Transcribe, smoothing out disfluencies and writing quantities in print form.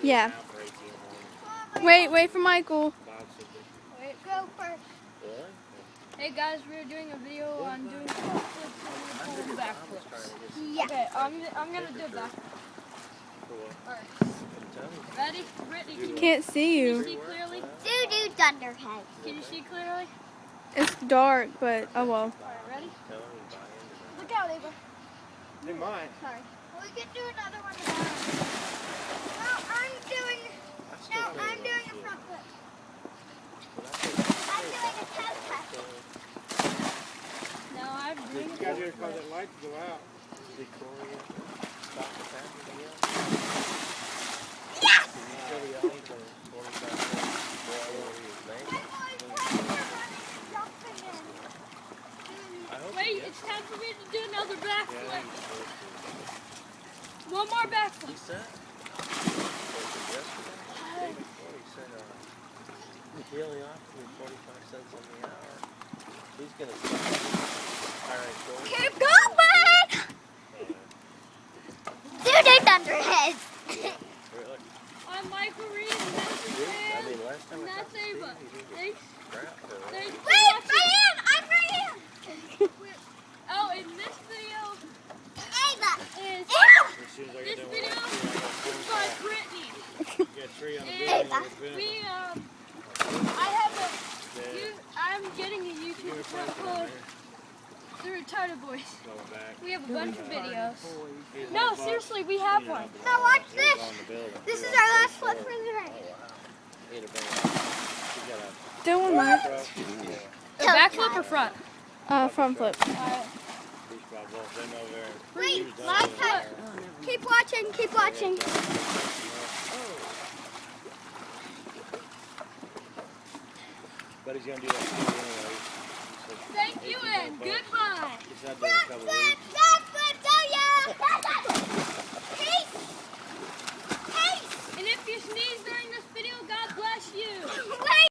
Yeah. Wait for Michael. Wait, go first. Really? Hey guys, we're doing a video on doing front flips and pull backflips. Yeah. Okay, I'm gonna do a backflip. Alright. Ready? Brittany, can Can't see you you. see clearly? Do Thunderhead. Can you see clearly? It's dark, but oh well. Alright, ready? Look out, Ava. They might. Sorry. We can do another one tomorrow. I'm doing a front flip. I'm doing a tap tap. No, I'm doing You a gotta do it backflip. because that light go out. Victoria, stop the traffic again. Yes! Can you show the alley for 45 minutes? Wait, it's time for me to do another backflip. One more He backflip. said, he said, he only offered me 45 cents on the hour. He's gonna stop. All right, cool. Keep going! Do Thunderheads. Really? I'm Michael Reed, and that's I Sam, mean, last time and I that's talked to Ava. Steve, he didn't Thanks. get crap for it. Thanks for Wait, watching. I'm right here. Oh, and this video Ava. is As soon as I this get video done is by Brittany. get a tree on the And building. we I have I'm getting a YouTube account called The Retarded Boys. We have a bunch of videos. No, seriously, we have one. Now watch this. This is our last flip for the night. Do one more. A backflip or front? Front flip. Wait, last time. Keep watching. Keep watching. But he's gonna do that too anyway. Thank you and goodbye. He's not doing a couple weeks.